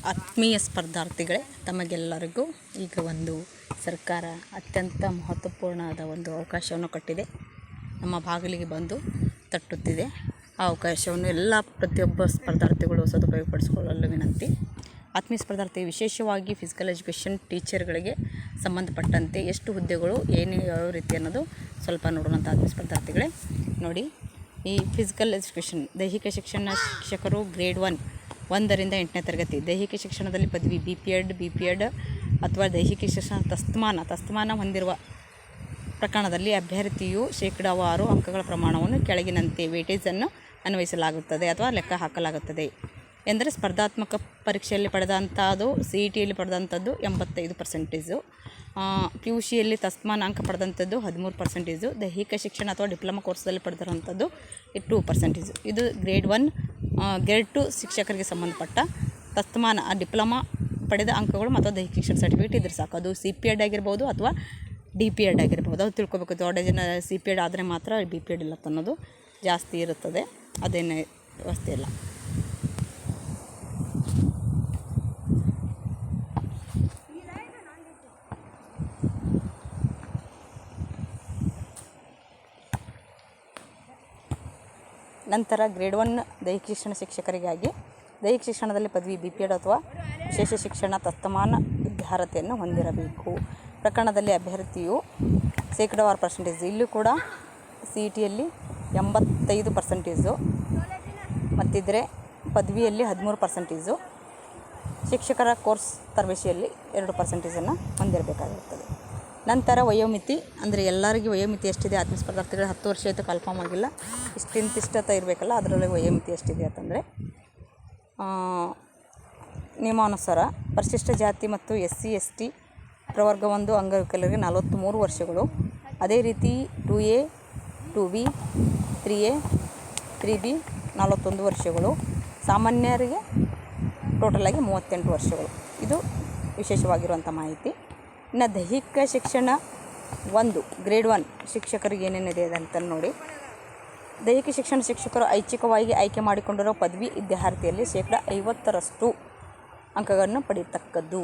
ಆತ್ಮೀಯ ಸ್ಪರ್ಧಾರ್ಥಿಗಳೇ, ತಮಗೆಲ್ಲರಿಗೂ ಈಗ ಒಂದು ಸರ್ಕಾರ ಅತ್ಯಂತ ಮಹತ್ವಪೂರ್ಣವಾದ ಒಂದು ಅವಕಾಶವನ್ನು ಕೊಟ್ಟಿದೆ. ನಮ್ಮ ಬಾಗಿಲಿಗೆ ಬಂದು ತಟ್ಟುತ್ತಿದೆ. ಆ ಅವಕಾಶವನ್ನು ಎಲ್ಲ ಪ್ರತಿಯೊಬ್ಬ ಸ್ಪರ್ಧಾರ್ಥಿಗಳು ಸದುಪಯೋಗಪಡಿಸಿಕೊಳ್ಳಲು ವಿನಂತಿ. ಆತ್ಮೀಯ ಸ್ಪರ್ಧಾರ್ಥಿ, ವಿಶೇಷವಾಗಿ ಫಿಸಿಕಲ್ ಎಜುಕೇಷನ್ ಟೀಚರ್ಗಳಿಗೆ ಸಂಬಂಧಪಟ್ಟಂತೆ ಎಷ್ಟು ಹುದ್ದೆಗಳು ಯಾವ ರೀತಿ ಅನ್ನೋದು ಸ್ವಲ್ಪ ನೋಡೋಣಂತ. ಆತ್ಮೀಯ ಸ್ಪರ್ಧಾರ್ಥಿಗಳೇ ನೋಡಿ, ಈ ಫಿಸಿಕಲ್ ಎಜುಕೇಷನ್ ದೈಹಿಕ ಶಿಕ್ಷಣ ಶಿಕ್ಷಕರು ಗ್ರೇಡ್ 1 ರಿಂದ 8ನೇ ತರಗತಿ, ದೈಹಿಕ ಶಿಕ್ಷಣದಲ್ಲಿ ಪದವಿ ಬಿ.ಪಿ.ಎಡ್ ಅಥವಾ ದೈಹಿಕ ಶಿಕ್ಷಣ ತಸ್ತಮಾನ ಹೊಂದಿರುವ ಪ್ರಕರಣದಲ್ಲಿ ಅಭ್ಯರ್ಥಿಯು ಶೇಕಡಾವಾರು ಅಂಕಗಳ ಪ್ರಮಾಣವನ್ನು ಕೆಳಗಿನಂತೆ ವೇಟೇಜನ್ನು ಅನ್ವಯಿಸಲಾಗುತ್ತದೆ ಅಥವಾ ಲೆಕ್ಕ ಹಾಕಲಾಗುತ್ತದೆ. ಎಂದರೆ ಸ್ಪರ್ಧಾತ್ಮಕ ಪರೀಕ್ಷೆಯಲ್ಲಿ ಪಡೆದಂಥದ್ದು, CETಯಲ್ಲಿ ಪಡೆದಂಥದ್ದು 85%, PUCಯಲ್ಲಿ ತಸ್ತಮಾನಾಂಕ ಪಡೆದಂಥದ್ದು 13%, ದೈಹಿಕ ಶಿಕ್ಷಣ ಅಥವಾ ಡಿಪ್ಲೊಮಾ ಕೋರ್ಸ್ದಲ್ಲಿ ಪಡೆದಿರುವಂಥದ್ದು 2%. ಇದು ಗ್ರೇಡ್ 2 ಶಿಕ್ಷಕರಿಗೆ ಸಂಬಂಧಪಟ್ಟ ತಸ್ತಮಾನ ಡಿಪ್ಲೊಮಾ ಪಡೆದ ಅಂಕಗಳು ಮತ್ತು ದೈಹಿಕ ಶಿಕ್ಷಣ ಸರ್ಟಿಫಿಕೇಟ್ ಇದ್ರೆ ಸಾಕು. ಅದು CPED ಆಗಿರ್ಬೋದು ಅಥವಾ DPED ಆಗಿರ್ಬೋದು. ಅದು ತಿಳ್ಕೊಬೇಕು. ದೊಡ್ಡ ಜನ CPED ಆದರೆ ಮಾತ್ರ BPED ಇಲ್ಲ ಅನ್ನೋದು ಜಾಸ್ತಿ ಇರುತ್ತದೆ. ಅದೇನೇ ವ್ಯವಸ್ಥೆ ಇಲ್ಲ. ನಂತರ ಗ್ರೇಡ್ 1 ದೈಹಿಕ ಶಿಕ್ಷಣ ಶಿಕ್ಷಕರಿಗಾಗಿ ದೈಹಿಕ ಶಿಕ್ಷಣದಲ್ಲಿ ಪದವಿ BPED ಅಥವಾ ವಿಶೇಷ ಶಿಕ್ಷಣ ತಸ್ತಮಾನ ವಿದ್ಯಾರ್ಹತೆಯನ್ನು ಹೊಂದಿರಬೇಕು. ಪ್ರಕರಣದಲ್ಲಿ ಅಭ್ಯರ್ಥಿಯು ಶೇಕಡಾವಾರು ಪರ್ಸೆಂಟೇಜ್, ಇಲ್ಲೂ ಕೂಡ CETಯಲ್ಲಿ 85% ಮತ್ತಿದ್ದರೆ ಪದವಿಯಲ್ಲಿ 13%, ಶಿಕ್ಷಕರ ಕೋರ್ಸ್ ತರಬೇತಿಯಲ್ಲಿ 2% ಹೊಂದಿರಬೇಕಾಗಿರುತ್ತದೆ. ನಂತರ ವಯೋಮಿತಿ, ಅಂದರೆ ಎಲ್ಲರಿಗೂ ವಯೋಮಿತಿ ಎಷ್ಟಿದೆ ಆತ್ಮೀಯ ಸ್ಪರ್ಧಾರ್ಥಿಗಳು? 10 ವರ್ಷ ಆಯಿತು ಕನ್ಫರ್ಮ್ ಆಗಿಲ್ಲ. ಇಷ್ಟಿಂತಿಷ್ಟ ಇರಬೇಕಲ್ಲ, ಅದರಲ್ಲಿ ವಯೋಮಿತಿ ಎಷ್ಟಿದೆ ಅಂತಂದರೆ ನಿಯಮಾನುಸಾರ ಪರಿಶಿಷ್ಟ ಜಾತಿ ಮತ್ತು SC ST ಪ್ರವರ್ಗ 1 ಅಂಗವಿಕಲರಿಗೆ 43 ವರ್ಷಗಳು. ಅದೇ ರೀತಿ 2A 2B 3A 3B 41 ವರ್ಷಗಳು. ಸಾಮಾನ್ಯರಿಗೆ ಟೋಟಲಾಗಿ 38 ವರ್ಷಗಳು. ಇದು ವಿಶೇಷವಾಗಿರುವಂಥ ಮಾಹಿತಿ. ಇನ್ನು ದೈಹಿಕ ಶಿಕ್ಷಣ 1 ಗ್ರೇಡ್ 1 ಶಿಕ್ಷಕರಿಗೆ ಏನೇನಿದೆ ಅಂತ ನೋಡಿ. ದೈಹಿಕ ಶಿಕ್ಷಣ ಶಿಕ್ಷಕರು ಐಚ್ಛಿಕವಾಗಿ ಆಯ್ಕೆ ಮಾಡಿಕೊಂಡಿರೋ ಪದವಿ ವಿದ್ಯಾರ್ಥಿಯಲ್ಲಿ 50% ಅಂಕಗಳನ್ನು ಪಡೆಯತಕ್ಕದ್ದು.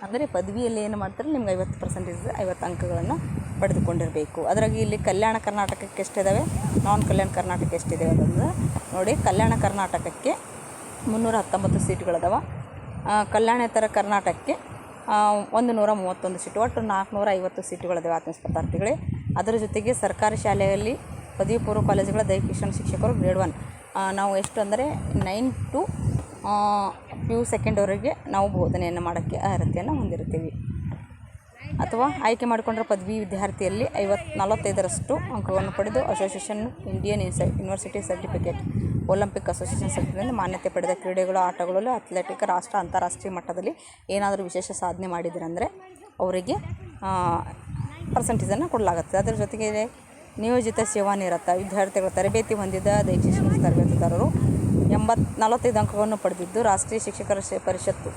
ಅಂದರೆ ಪದವಿಯಲ್ಲಿ ಏನು ಮಾಡ್ತಾರೆ, ನಿಮ್ಗೆ 50% 50 ಅಂಕಗಳನ್ನು ಪಡೆದುಕೊಂಡಿರಬೇಕು. ಅದರಾಗಿ ಇಲ್ಲಿ ಕಲ್ಯಾಣ ಕರ್ನಾಟಕಕ್ಕೆ ಎಷ್ಟಿದ್ದಾವೆ, ನಾನ್ ಕಲ್ಯಾಣ ಕರ್ನಾಟಕ ಎಷ್ಟಿದೆ ಅಂತಂದ್ರೆ ನೋಡಿ. ಕಲ್ಯಾಣ ಕರ್ನಾಟಕಕ್ಕೆ 319 ಸೀಟ್ಗಳಿದಾವೆ. ಕಲ್ಯಾಣೇತರ ಕರ್ನಾಟಕಕ್ಕೆ 131 ಸೀಟು, ಒಟ್ಟು 450 ಸೀಟುಗಳಿದ್ದಾವೆ ಆತ್ಮೀಯ ಸ್ಪರ್ಧಾರ್ಥಿಗಳೇ. ಅದರ ಜೊತೆಗೆ ಸರ್ಕಾರಿ ಶಾಲೆಯಲ್ಲಿ ಪದವಿ ಪೂರ್ವ ಕಾಲೇಜುಗಳ ದೈಹಿಕ ಶಿಕ್ಷಣ ಶಿಕ್ಷಕರು ಗ್ರೇಡ್ 1 ನಾವು ಎಷ್ಟು ಅಂದರೆ 9 to PU ಸೆಕೆಂಡ್ವರೆಗೆ ನಾವು ಬೋಧನೆಯನ್ನು ಮಾಡೋಕ್ಕೆ ಅರ್ಹತೆಯನ್ನು ಹೊಂದಿರ್ತೀವಿ. ಅಥವಾ ಆಯ್ಕೆ ಮಾಡಿಕೊಂಡಿರೋ ಪದವಿ ವಿದ್ಯಾರ್ಥಿಯಲ್ಲಿ 45% ಅಂಕವನ್ನು ಪಡೆದು association Indian university certificate, Olympic association certificate ಮಾನ್ಯತೆ ಪಡೆದ ಕ್ರೀಡೆಗಳು, ಆಟಗಳಲ್ಲಿ ಅಥ್ಲೆಟಿಕ್ ರಾಷ್ಟ್ರ ಅಂತಾರಾಷ್ಟ್ರೀಯ ಮಟ್ಟದಲ್ಲಿ ಏನಾದರೂ ವಿಶೇಷ ಸಾಧನೆ ಮಾಡಿದರೆ ಅಂದರೆ ಅವರಿಗೆ ಪರ್ಸೆಂಟೇಜನ್ನು ಕೊಡಲಾಗುತ್ತೆ. ಅದರ ಜೊತೆಗೆ ನಿಯೋಜಿತ ಸೇವಾ ನಿರತ ವಿದ್ಯಾರ್ಥಿಗಳ ತರಬೇತಿ ಹೊಂದಿದ ದೈಹಿಕ ಶಿಕ್ಷಣ ತರಬೇತುದಾರರು 45 ಅಂಕಗಳನ್ನು ಪಡೆದಿದ್ದು ರಾಷ್ಟ್ರೀಯ ಶಿಕ್ಷಕರ ಪರಿಷತ್ತು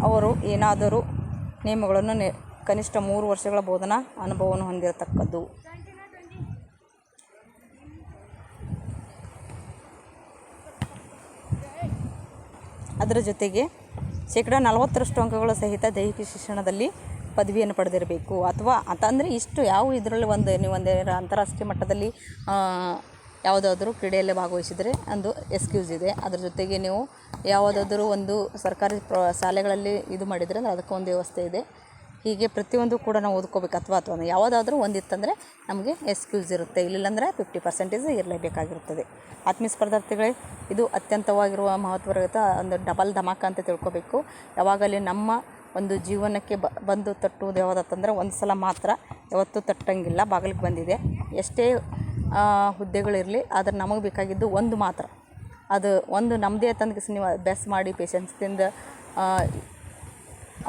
ಅವರು ಏನಾದರೂ ನಿಯಮಗಳನ್ನು ಕನಿಷ್ಠ 3 ವರ್ಷಗಳ ಬೋಧನಾ ಅನುಭವವನ್ನು ಹೊಂದಿರತಕ್ಕದ್ದು. ಅದರ ಜೊತೆಗೆ 40% ಅಂಕಗಳ ಸಹಿತ ದೈಹಿಕ ಶಿಕ್ಷಣದಲ್ಲಿ ಪದವಿಯನ್ನು ಪಡೆದಿರಬೇಕು. ಅಥವಾ ಅಂತಂದರೆ ಇಷ್ಟು ಯಾವ ಇದರಲ್ಲಿ ನೀವು ಒಂದು ಅಂತಾರಾಷ್ಟ್ರೀಯ ಮಟ್ಟದಲ್ಲಿ ಯಾವುದಾದ್ರೂ ಕ್ರೀಡೆಯಲ್ಲಿ ಭಾಗವಹಿಸಿದರೆ ಒಂದು ಎಕ್ಸ್ಕ್ಯೂಸ್ ಇದೆ. ಅದ್ರ ಜೊತೆಗೆ ನೀವು ಯಾವುದಾದ್ರೂ ಒಂದು ಸರ್ಕಾರಿ ಶಾಲೆಗಳಲ್ಲಿ ಇದು ಮಾಡಿದರೆ ಅಂದರೆ ಅದಕ್ಕೆ ಒಂದು ವ್ಯವಸ್ಥೆ ಇದೆ. ಹೀಗೆ ಪ್ರತಿಯೊಂದು ಕೂಡ ನಾವು ಓದ್ಕೋಬೇಕು. ಅಥವಾ ಯಾವುದಾದ್ರೂ ಒಂದಿತ್ತಂದರೆ ನಮಗೆ ಎಕ್ಸ್ಕ್ಯೂಸ್ ಇರುತ್ತೆ. ಇಲ್ಲಿಲ್ಲಂದರೆ 50% ಇರಲೇಬೇಕಾಗಿರುತ್ತದೆ. ಆತ್ಮೀಯ ಸ್ಪರ್ಧಾರ್ಥಿಗಳೇ, ಇದು ಅತ್ಯಂತವಾಗಿರುವ ಮಹತ್ವರಹಿತ ಒಂದು ಡಬಲ್ ಧಮಾಕ ಅಂತ ತಿಳ್ಕೊಬೇಕು. ಯಾವಾಗಲೇ ನಮ್ಮ ಒಂದು ಜೀವನಕ್ಕೆ ಬಂದು ತಟ್ಟುವುದು ಯಾವುದಂತಂದರೆ ಒಂದು ಸಲ ಮಾತ್ರ, ಯಾವತ್ತೂ ತಟ್ಟಂಗಿಲ್ಲ. ಬಾಗಿಲಿಗೆ ಬಂದಿದೆ. ಎಷ್ಟೇ ಹುದ್ದೆಗಳಿರಲಿ, ಆದರೆ ನಮಗೆ ಬೇಕಾಗಿದ್ದು ಒಂದು ಮಾತ್ರ. ಅದು ಒಂದು ನಮ್ಮದೇ ತಂದು ನೀವು ಅಭ್ಯಾಸ ಮಾಡಿ ಪೇಷನ್ಸ್ದಿಂದ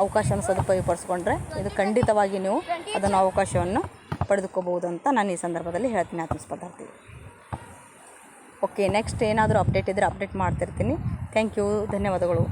ಅವಕಾಶವನ್ನು ಸದುಪಯೋಗಪಡಿಸ್ಕೊಂಡ್ರೆ ಇದು ಖಂಡಿತವಾಗಿ ನೀವು ಅದನ್ನು ಅವಕಾಶವನ್ನು ಪಡೆದುಕೋಬಹುದು ಅಂತ ನಾನು ಈ ಸಂದರ್ಭದಲ್ಲಿ ಹೇಳ್ತೀನಿ ಆತ್ಮೀಯ ಸ್ಪರ್ಧಾರ್ಥಿಗಳು. ಓಕೆ, ನೆಕ್ಸ್ಟ್ ಏನಾದರೂ ಅಪ್ಡೇಟ್ ಇದ್ದರೆ ಅಪ್ಡೇಟ್ ಮಾಡ್ತಿರ್ತೀನಿ. ಥ್ಯಾಂಕ್ ಯು, ಧನ್ಯವಾದಗಳು.